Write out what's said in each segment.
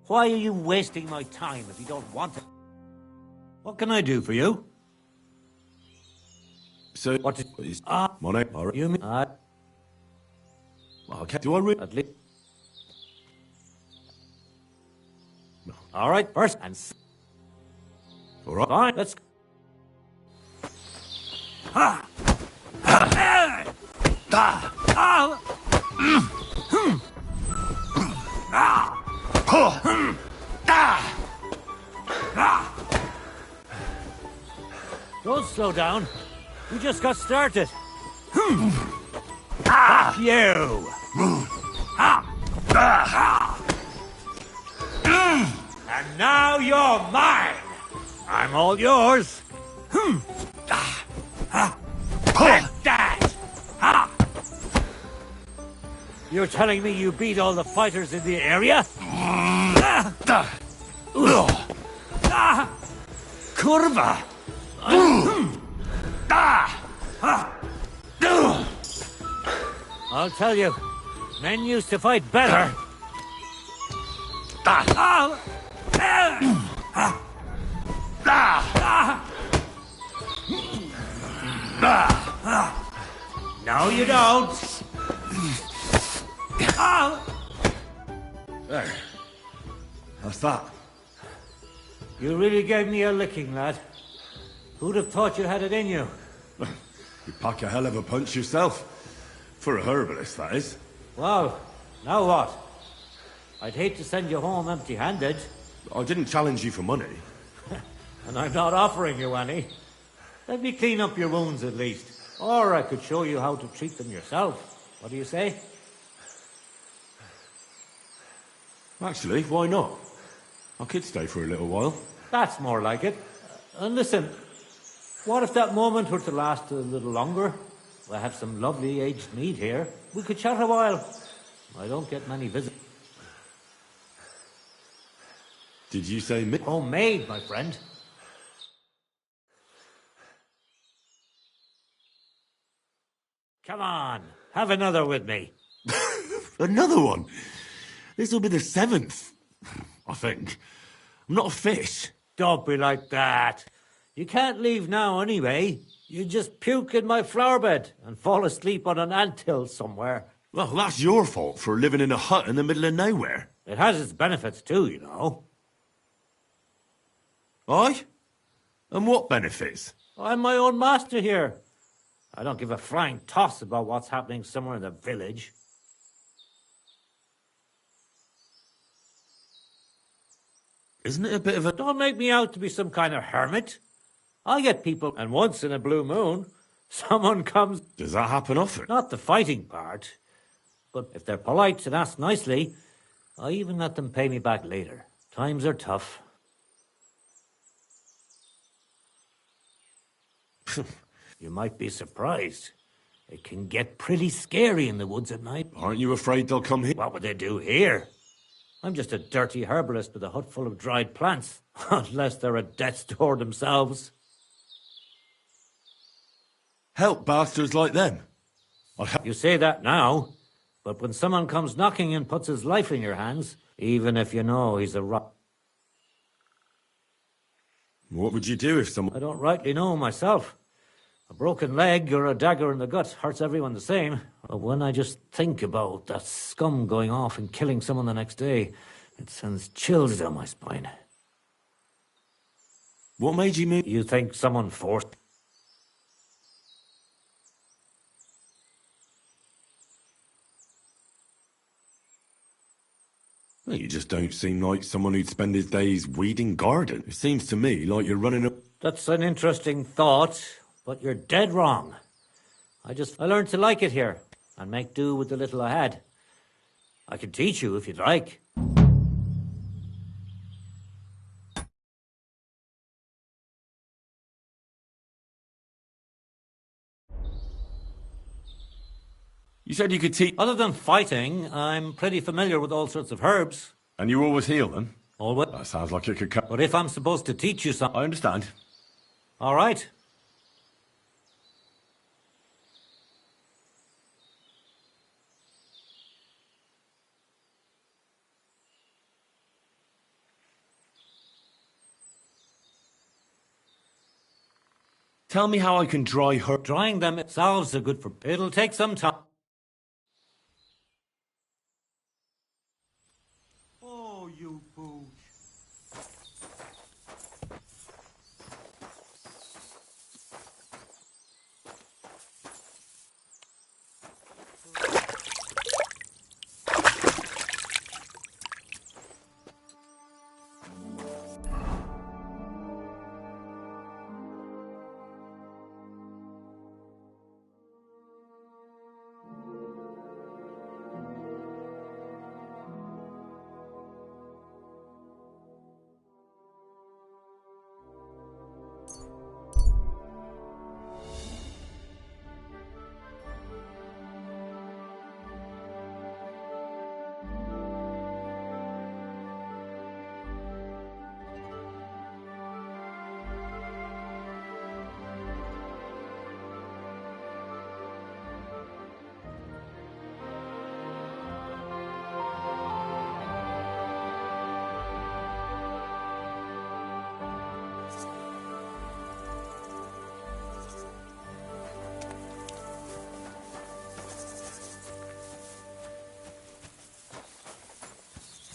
Why are you wasting my time if you don't want it? What can I do for you? So, What is Ah, my name? you mean... Well, okay. Do I read? At least... All right, first and... All right. Fine, let's... Ha! Da! Ah! Don't slow down. We just got started. Fuck you! And now you're mine! I'm all yours! Take that! You're telling me you beat all the fighters in the area? Kurva! I'll tell you, men used to fight better. No, you don't. There. How's that? You really gave me a licking, lad. Who'd have thought you had it in you? You pack a hell of a punch yourself. For a herbalist, that is. Well, now what? I'd hate to send you home empty-handed. I didn't challenge you for money. And I'm not offering you any. Let me clean up your wounds at least. Or I could show you how to treat them yourself. What do you say? Actually, why not? I could stay for a little while. That's more like it. And listen, what if that moment were to last a little longer? I have some lovely aged mead here. We could chat a while. I don't get many visits. Did you say me? Homemade, my friend. Come on, have another with me. Another one? This'll be the 7th, I think. I'm not a fish. Don't be like that. You can't leave now anyway. You just puke in my flower bed and fall asleep on an anthill somewhere. Well, that's your fault for living in a hut in the middle of nowhere. It has its benefits too, you know. Aye? And what benefits? I'm my own master here. I don't give a flying toss about what's happening somewhere in the village. Isn't it a bit of a... Don't make me out to be some kind of hermit. I get people, and once in a blue moon, someone comes... Does that happen often? Not the fighting part, but if they're polite and ask nicely, I even let them pay me back later. Times are tough. You might be surprised. It can get pretty scary in the woods at night. Aren't you afraid they'll come here? What would they do here? I'm just a dirty herbalist with a hut full of dried plants. Unless they're at death's door themselves. Help bastards like them. You say that now, but when someone comes knocking and puts his life in your hands, even if you know he's a What would you do if someone... I don't rightly know myself. A broken leg or a dagger in the gut hurts everyone the same. But when I just think about that scum going off and killing someone the next day, it sends chills down my spine. What made you move? You think someone forced... Well, you just don't seem like someone who'd spend his days weeding garden. It seems to me like you're running a... That's an interesting thought, but you're dead wrong. I learned to like it here, and make do with the little I had. I can teach you if you'd like. You said you could teach... Other than fighting, I'm pretty familiar with all sorts of herbs. And you always heal them? Always. That sounds like it could come... But if I'm supposed to teach you something... I understand. All right. Tell me how I can dry her. Drying them itself are good for... It'll take some time. Oh, you pooch.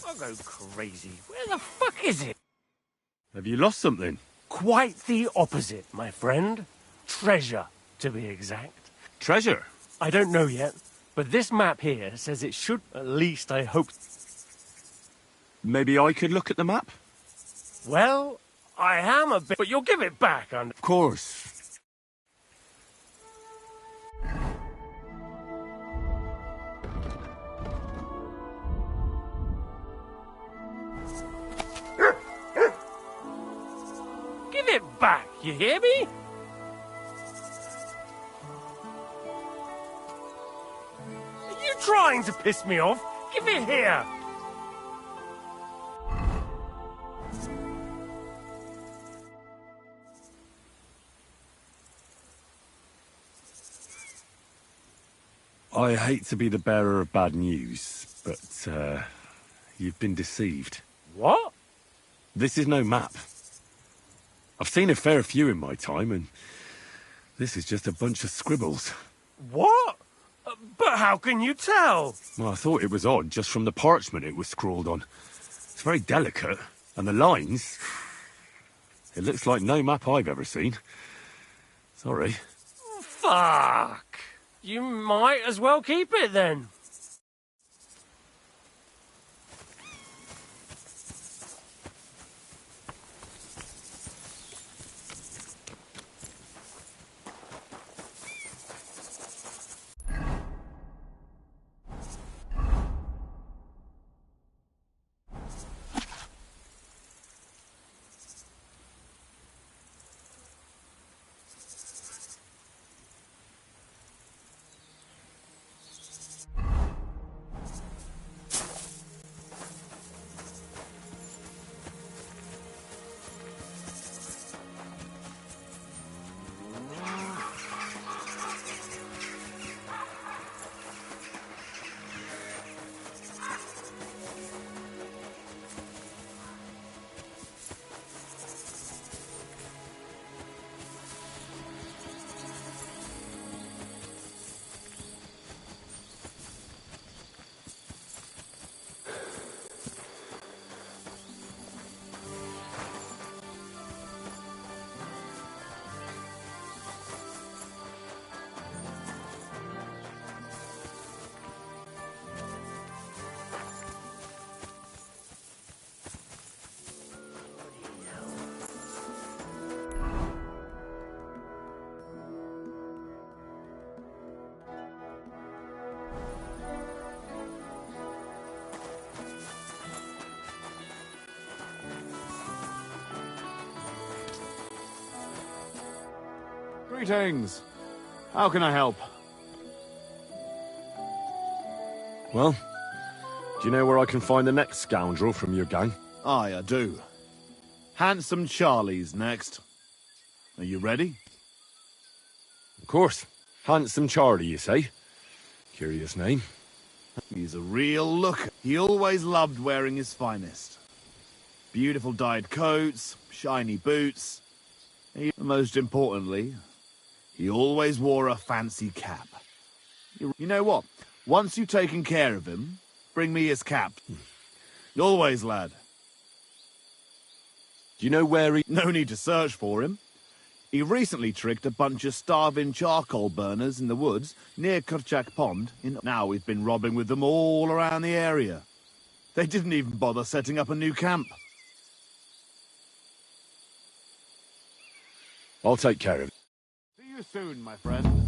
I'll go crazy. Where the fuck is it? Have you lost something? Quite the opposite, my friend. Treasure, to be exact. Treasure? I don't know yet, but this map here says it should... At least I hope... Maybe I could look at the map? Well, I am a bit... But you'll give it back, and... Of course. Give it back, you hear me? Are you trying to piss me off? Give it here! I hate to be the bearer of bad news, but, you've been deceived. What? This is no map. I've seen a fair few in my time, and this is just a bunch of scribbles. What? But how can you tell? Well, I thought it was odd just from the parchment it was scrawled on. It's very delicate, and the lines... It looks like no map I've ever seen. Sorry. Fuck. You might as well keep it then. Greetings. How can I help? Well, do you know where I can find the next scoundrel from your gang? Aye, I do. Handsome Charlie's next. Are you ready? Of course. Handsome Charlie, you say? Curious name. He's a real looker. He always loved wearing his finest. Beautiful dyed coats, shiny boots. Most importantly, he always wore a fancy cap. You know what? Once you've taken care of him, bring me his cap. Always, lad. Do you know where he... No need to search for him. He recently tricked a bunch of starving charcoal burners in the woods near Kerchak Pond. Now we've been robbing with them all around the area. They didn't even bother setting up a new camp. I'll take care of it. See you soon, my friend.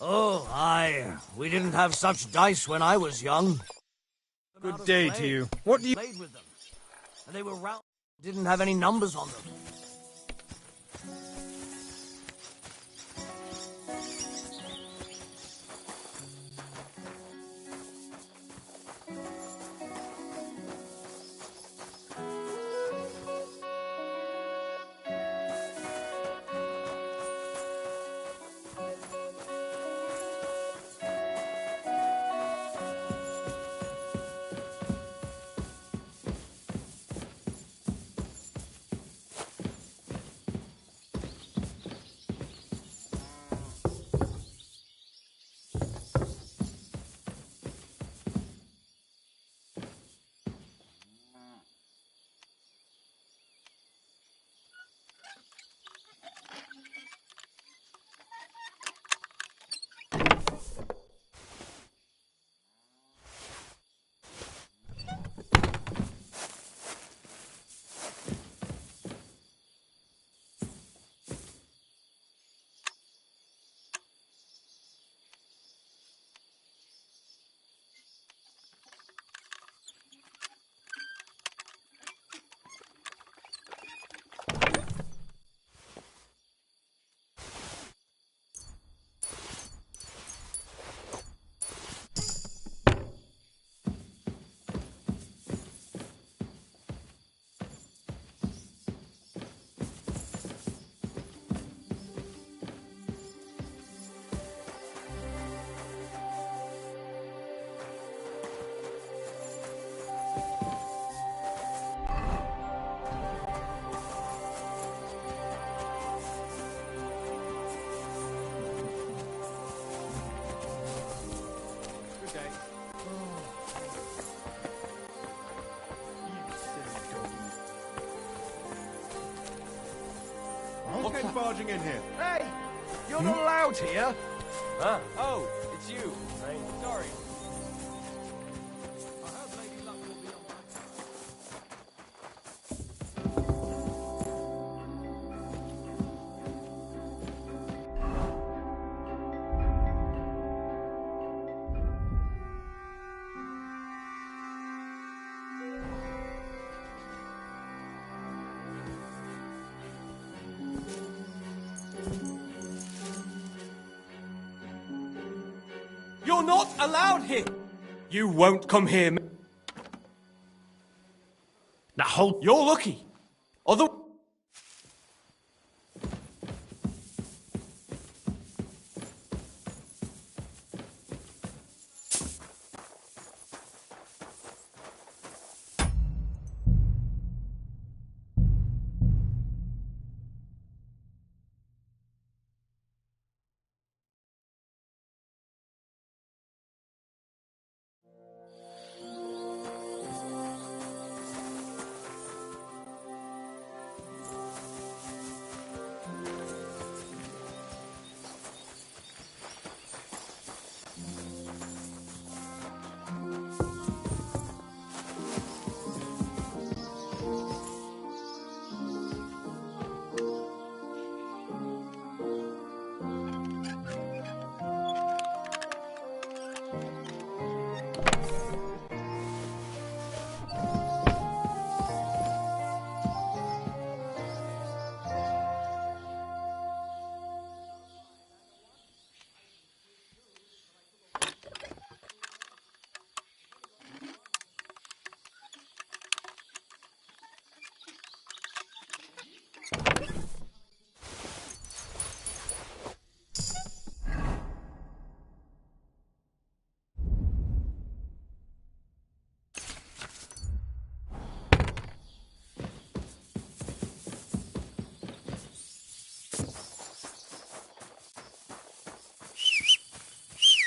Oh, aye. We didn't have such dice when I was young. Good day to you. What do you... Played with them. And they were round. Didn't have any numbers on them. barging in here? Hey! You're not allowed here! Huh? Oh, it's you. Right. Sorry. You're not allowed here! You won't come here. Now hold. You're lucky. Other.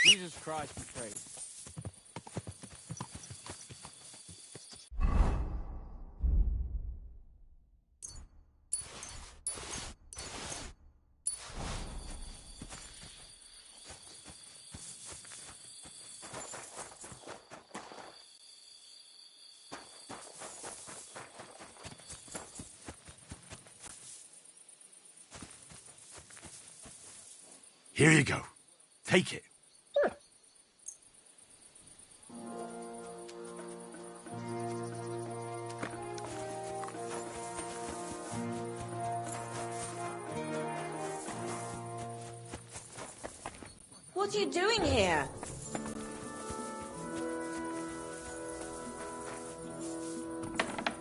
Jesus Christ, betrayed. Here you go. Take it. What are you doing here?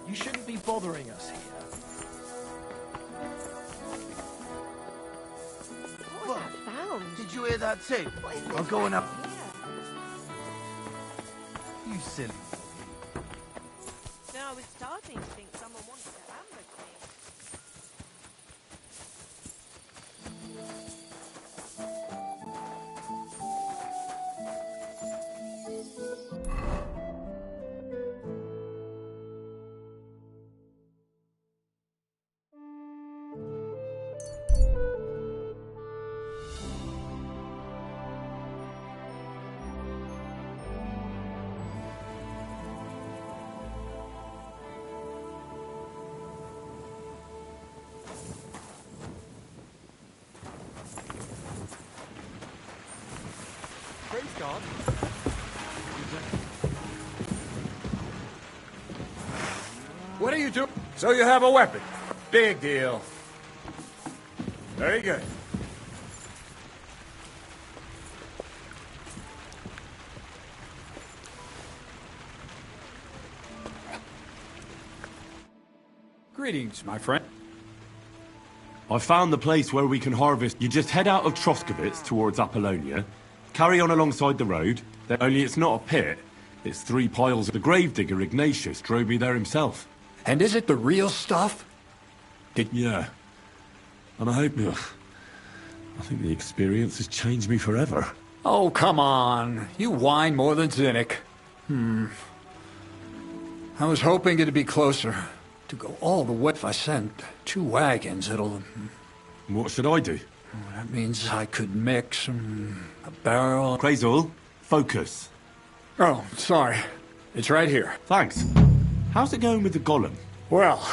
You shouldn't be bothering us here. What was that sound? Did you hear that too? What is I'm this going back up. here? You silly. No, I was starting to think someone wanted to ambush me. Praise God. What are you doing? So you have a weapon. Big deal. Very good. Greetings, my friend. I found the place where we can harvest. You just head out of Troskovitz towards Apollonia, carry on alongside the road, only it's not a pit, it's 3 piles. The gravedigger Ignatius drove me there himself. And is it the real stuff? Yeah. And I think the experience has changed me forever. Oh, come on. You whine more than cynic. I was hoping it'd be closer. To go all the way. If I send 2 wagons, it'll... What should I do? That means I could mix a barrel... Crazul, focus. Oh, sorry. It's right here. Thanks. How's it going with the golem? Well,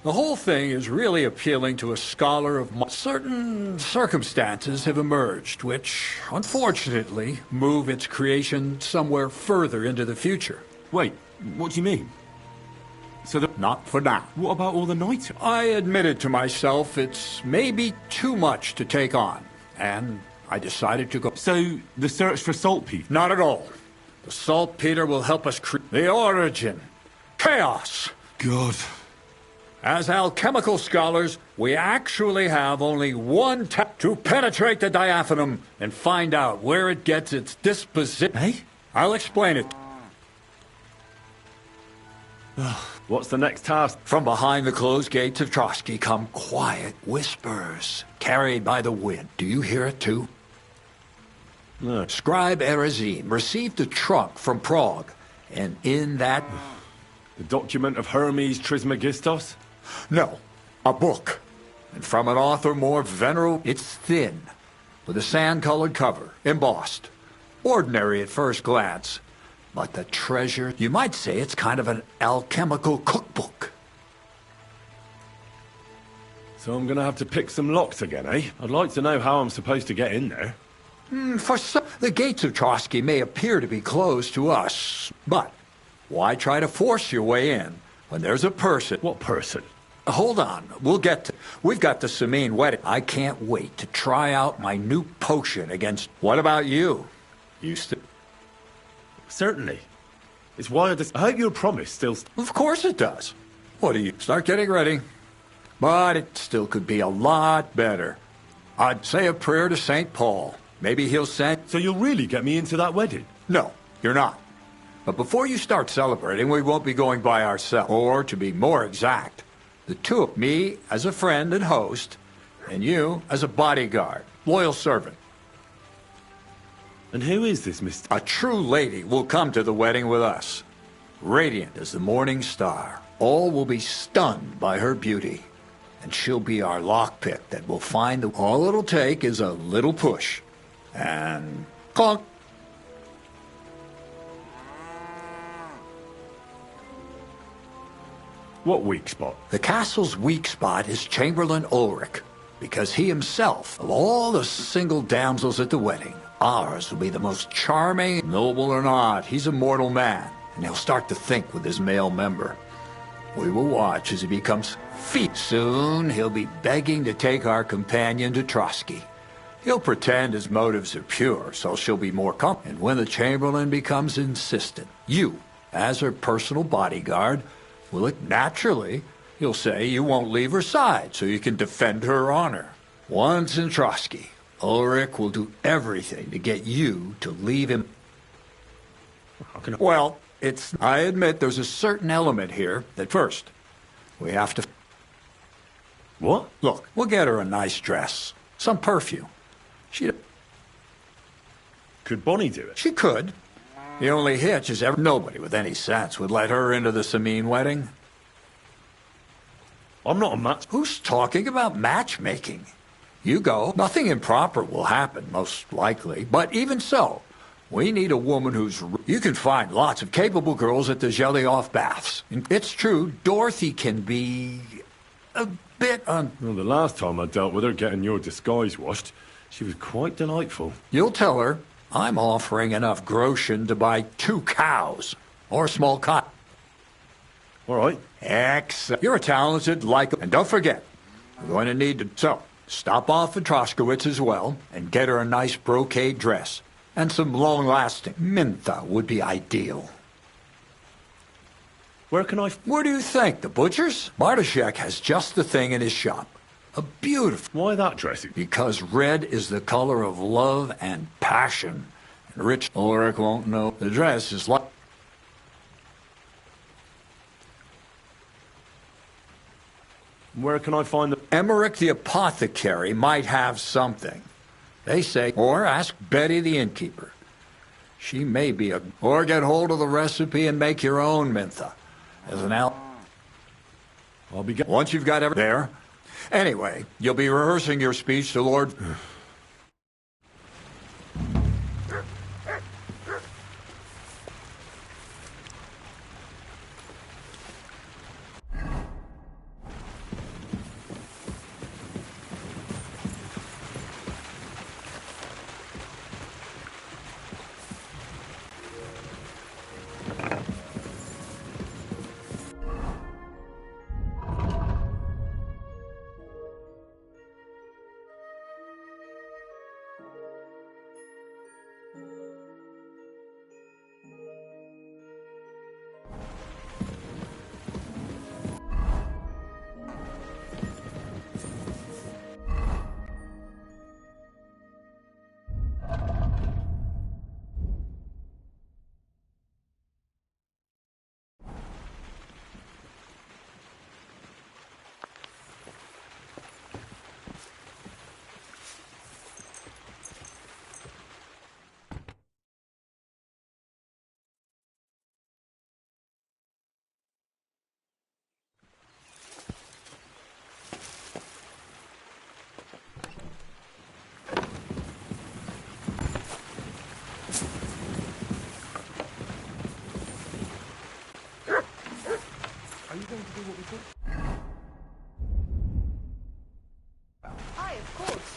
the whole thing is really appealing to a scholar of... Certain circumstances have emerged, which, unfortunately, move its creation somewhere further into the future. Wait, what do you mean? So Not for now. what about all the knights? I admitted to myself it's maybe too much to take on, and I decided to go. So, the search for saltpeter? Not at all. The saltpeter will help us create the origin. Chaos. God. As alchemical scholars, we actually have only one tap to penetrate the diaphanum and find out where it gets its disposition. Eh? I'll explain it. What's the next task? From behind the closed gates of Trotsky come quiet whispers, carried by the wind. Do you hear it too? No. Scribe Erezim received a trunk from Prague, and in that... The document of Hermes Trismegistos? No, a book. And from an author more venerable. It's thin, with a sand-colored cover, embossed. Ordinary at first glance. But the treasure, you might say it's kind of an alchemical cookbook. So I'm gonna have to pick some locks again, eh? I'd like to know how I'm supposed to get in there. For some, the gates of Trotsky may appear to be closed to us, but why try to force your way in when there's a person? What person? Hold on, we've got the Samine wedding. I can't wait to try out my new potion against... What about you? Certainly. It's why I hope your promise still... Of course it does. What do you... Start getting ready. But it still could be a lot better. I'd say a prayer to St. Paul. Maybe he'll send... So you'll really get me into that wedding? No, you're not. But before you start celebrating, we won't be going by ourselves. Or, to be more exact, the two of me as a friend and host, and you as a bodyguard, loyal servant. And who is this Mr... A true lady will come to the wedding with us. Radiant as the morning star. All will be stunned by her beauty. And she'll be our lockpick that will find the... All it'll take is a little push. And... clunk. What weak spot? The castle's weak spot is Chamberlain Ulrich, because he himself, of all the single damsels at the wedding, ours will be the most charming. Noble or not, he's a mortal man, and he'll start to think with his male member. We will watch as he becomes feet. Soon he'll be begging to take our companion to Trotsky. He'll pretend his motives are pure, so she'll be more comfortable. And when the Chamberlain becomes insistent, you, as her personal bodyguard, will it naturally, you'll say you won't leave her side so you can defend her honor. Once in Trotsky, Ulrich will do everything to get you to leave him. Well, I admit there's a certain element here that first, we have to... What? Look, we'll get her a nice dress, some perfume. Could Bonnie do it? She could. The only hitch is nobody with any sense would let her into the Samine wedding. I'm not a match... Who's talking about matchmaking? You go. Nothing improper will happen, most likely. But even so, we need a woman who's... You can find lots of capable girls at the Zhelyaoff baths. It's true, Dorothy can be... a bit Well, the last time I dealt with her getting your disguise washed, she was quite delightful. You'll tell her I'm offering enough groschen to buy 2 cows. Or a small cot. All right. Excellent. You're a talented, and don't forget, we're going to need to... So, stop off at Troskowitz as well, and get her a nice brocade dress. And some long-lasting mintha would be ideal. Where can I... Where do you think? The butcher's? Bartoszek has just the thing in his shop. A beautiful... Why that dress? Because red is the color of love and passion. And rich Ulrich won't know. The dress is like... Where can I find the... Emmerich the apothecary might have something. They say, or ask Betty the innkeeper. She may be a... Or get hold of the recipe and make your own mintha. As an I'll be... Once you've got everything there... Anyway, you'll be rehearsing your speech to Lord... Aye, of course.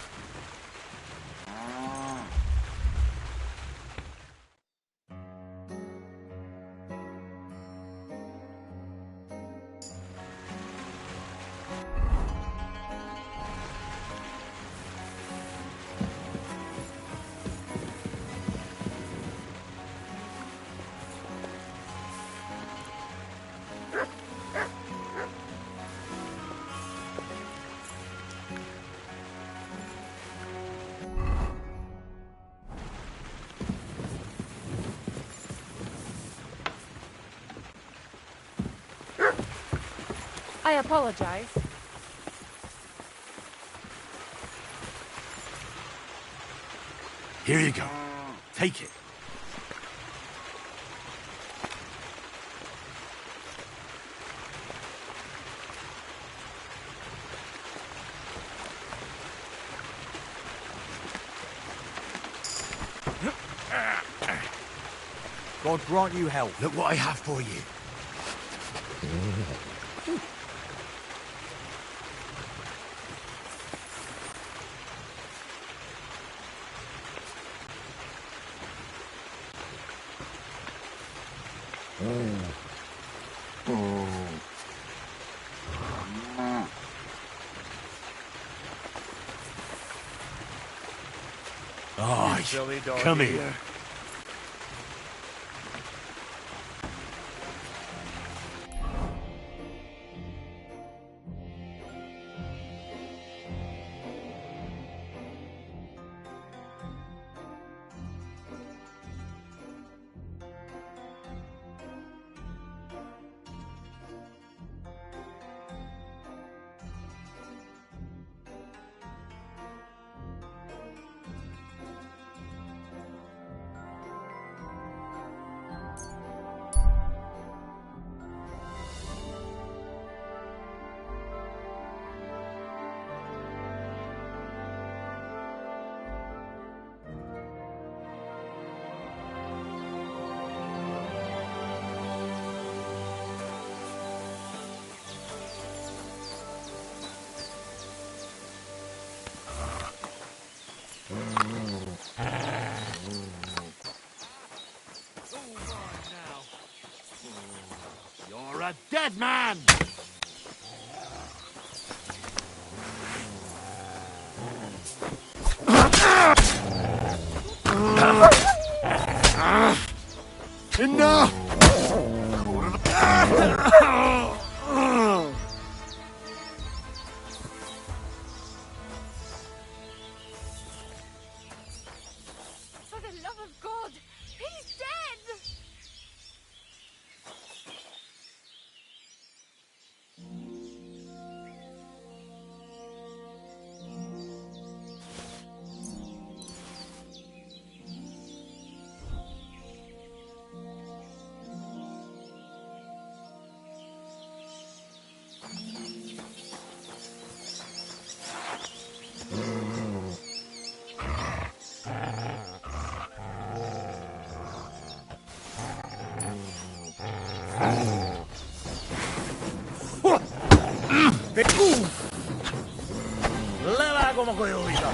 I apologize. Here you go. Take it. God grant you health. Look what I have for you. Oh, come here. You're a dead man! Enough! For the love of God, he's dead! Leva como coyolita.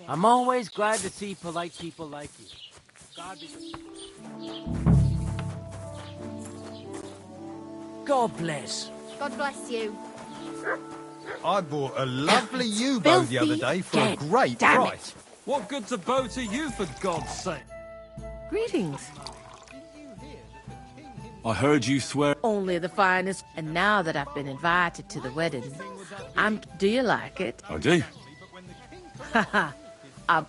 I'm always glad to see polite people like you. God be... God bless. God bless you. I bought a lovely U-boat the other day for a great price. What good's a bow to you, for God's sake? Greetings. I heard you swear. Only the finest. And now that I've been invited to the wedding, do you like it? I do. Haha.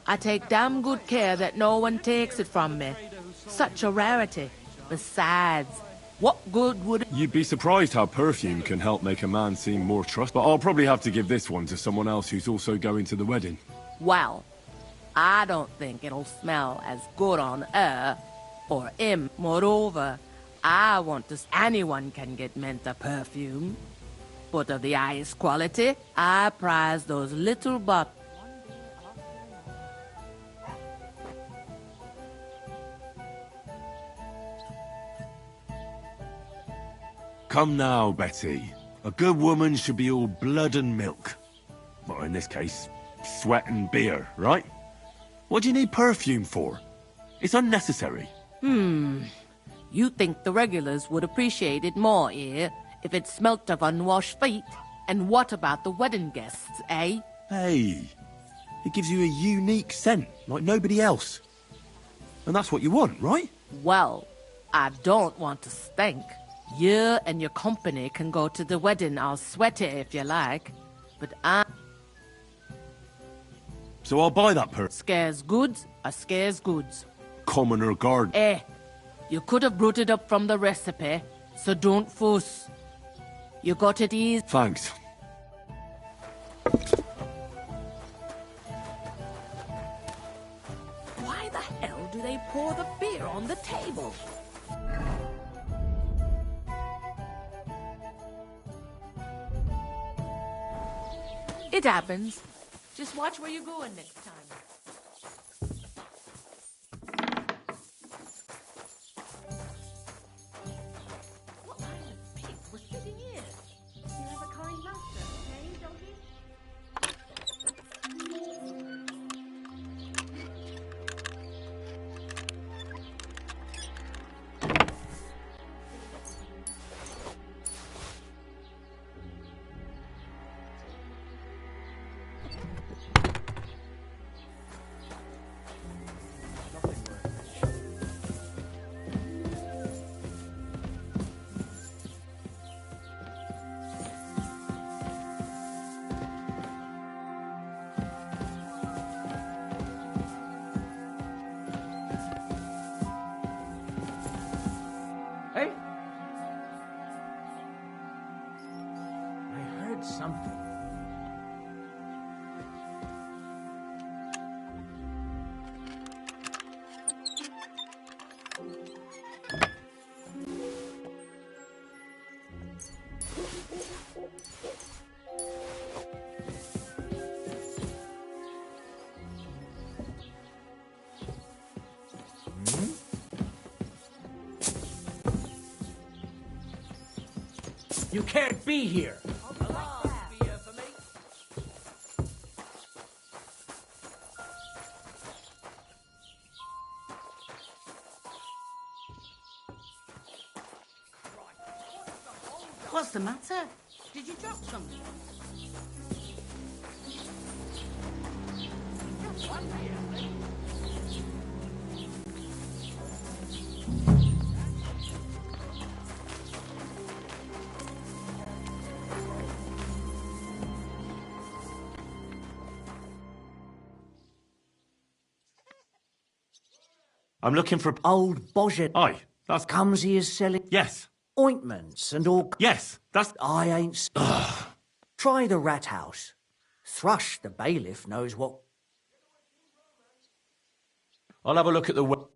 I take damn good care that no one takes it from me. Such a rarity. Besides, what good would it... You'd be surprised how perfume can help make a man seem more trust. But I'll probably have to give this one to someone else who's also going to the wedding. Well, I don't think it'll smell as good on her or him. Moreover, I want to... Anyone can get Menta perfume. But of the highest quality, I prize those little bottles. Come now, Betty. A good woman should be all blood and milk. Well, in this case, sweat and beer, right? What do you need perfume for? It's unnecessary. You think the regulars would appreciate it more here if it smelt of unwashed feet? And what about the wedding guests, eh? Hey, it gives you a unique scent, like nobody else. And that's what you want, right? Well, I don't want to stink. You and your company can go to the wedding all sweaty if you like. But So I'll buy that scarce goods are scarce goods. commoner garden. You could have brought it up from the recipe, so don't fuss. You got it easy. Thanks. Why the hell do they pour the beer on the table? It happens. Just watch where you're going next time. What kind of pig was sitting here? You have a kind master, eh, doggy? Hey? I heard something. You can't be here. What's the matter? Did you drop something? I'm looking for old Bojet. Aye, that's... Comes here selling Yes. ointments and all... Yes, that's... I ain't... Try the rat house. Thrush, the bailiff, knows what... I'll have a look at the...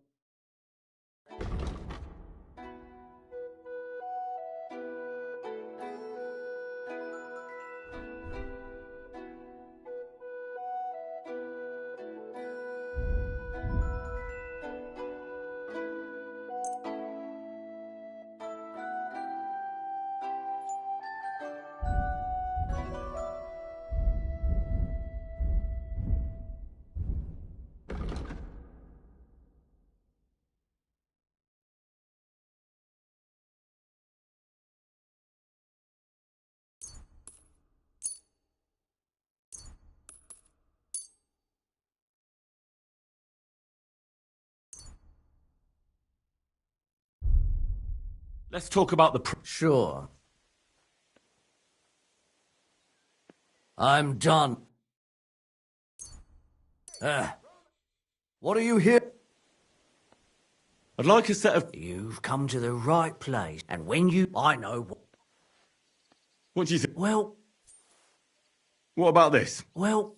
Let's talk about the... Sure. I'm done. What are you here? I'd like a set of... You've come to the right place, and when you... I know what... What do you think? Well... What about this? Well...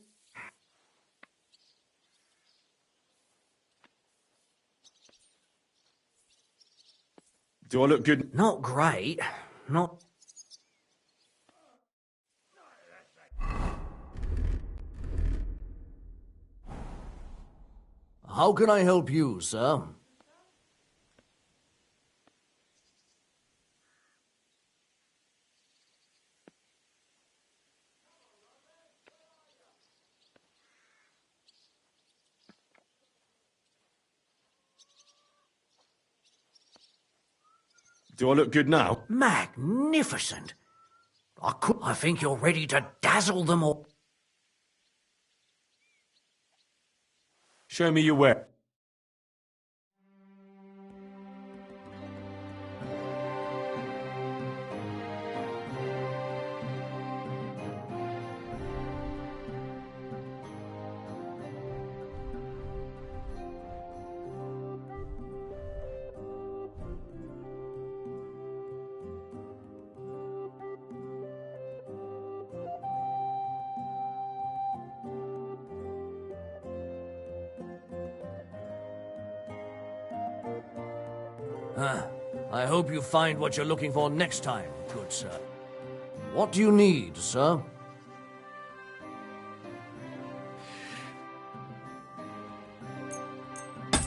Do I look good? Not great. Not... How can I help you, sir? Do I look good now? Magnificent. I think you're ready to dazzle them all. Show me your wear. I hope you find what you're looking for next time, good sir. What do you need, sir?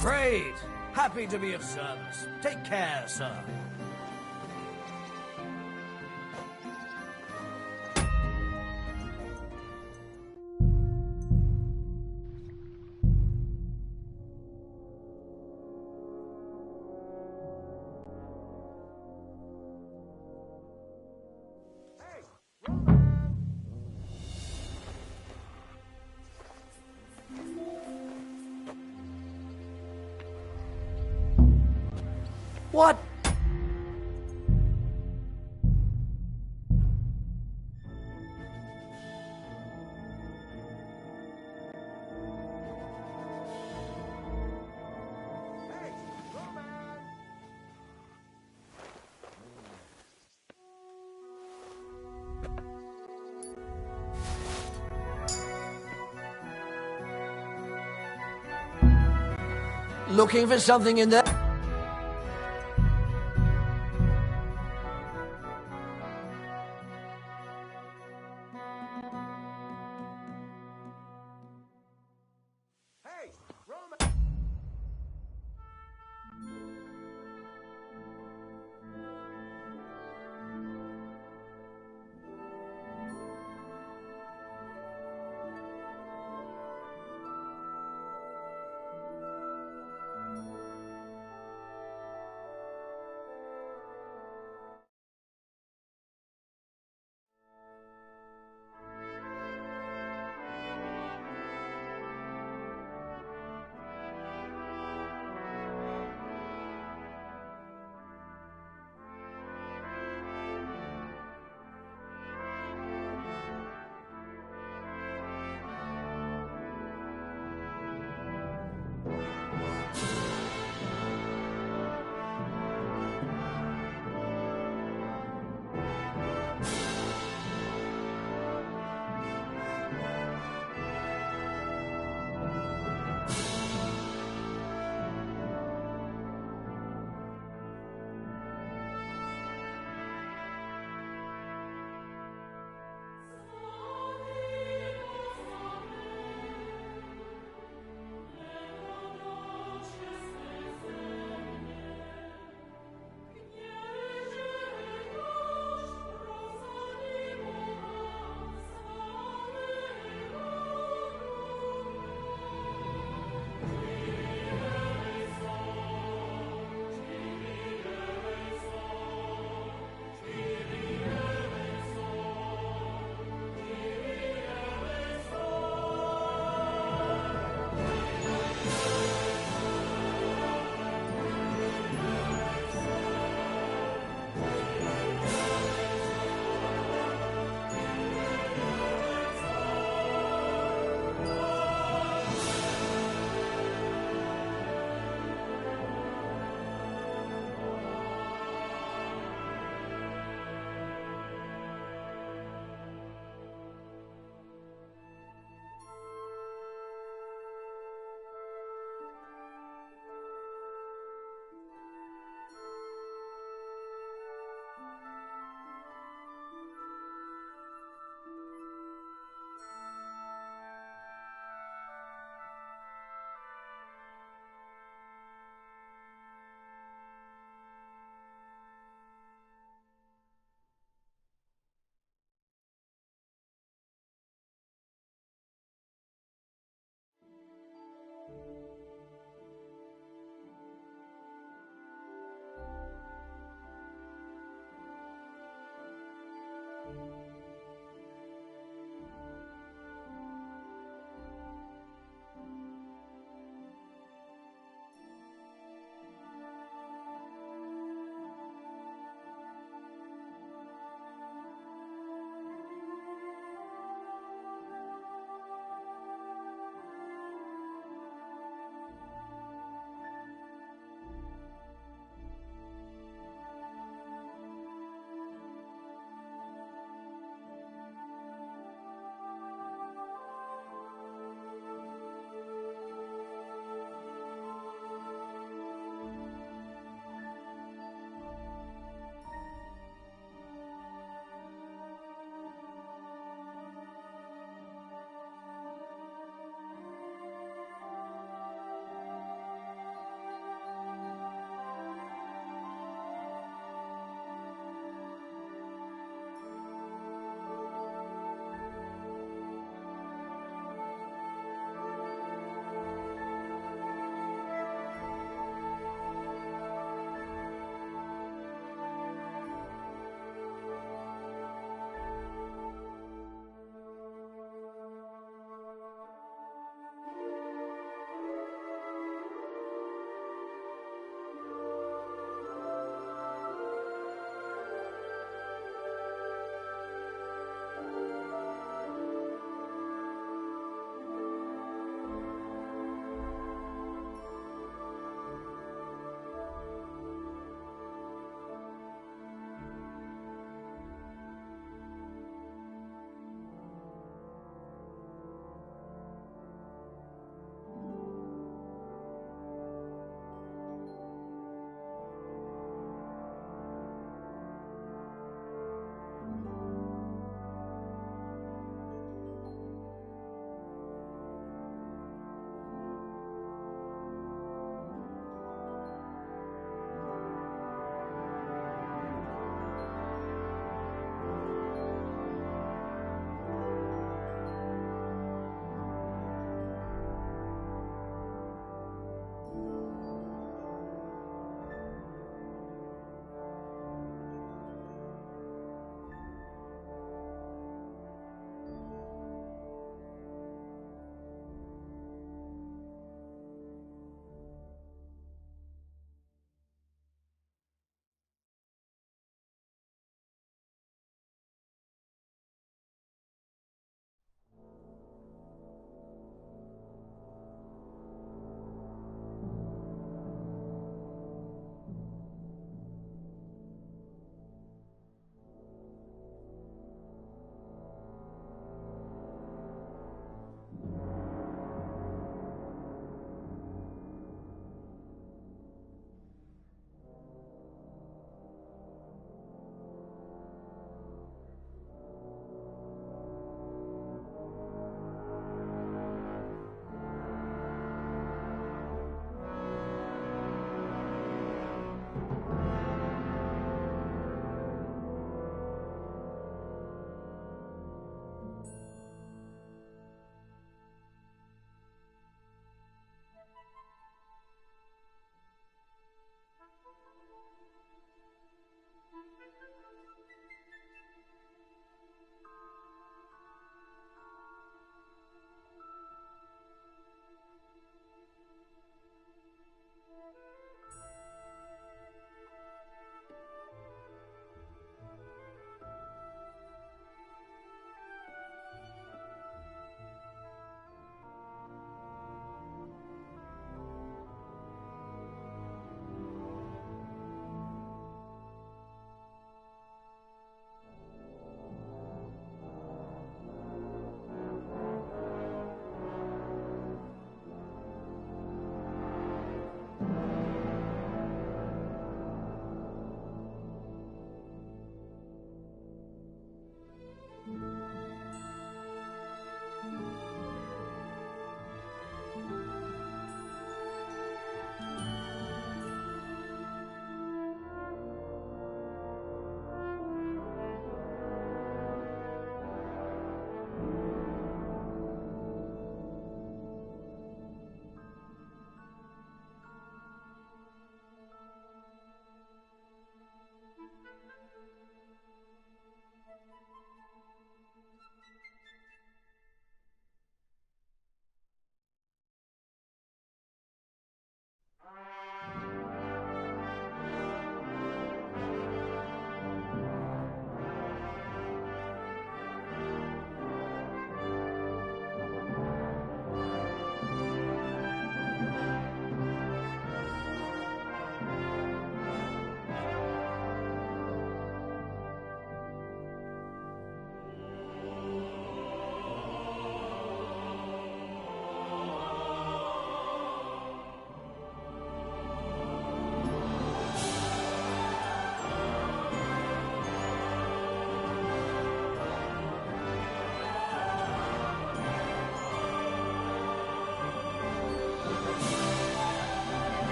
Great! Happy to be of service. Take care, sir. What? Looking for something in there?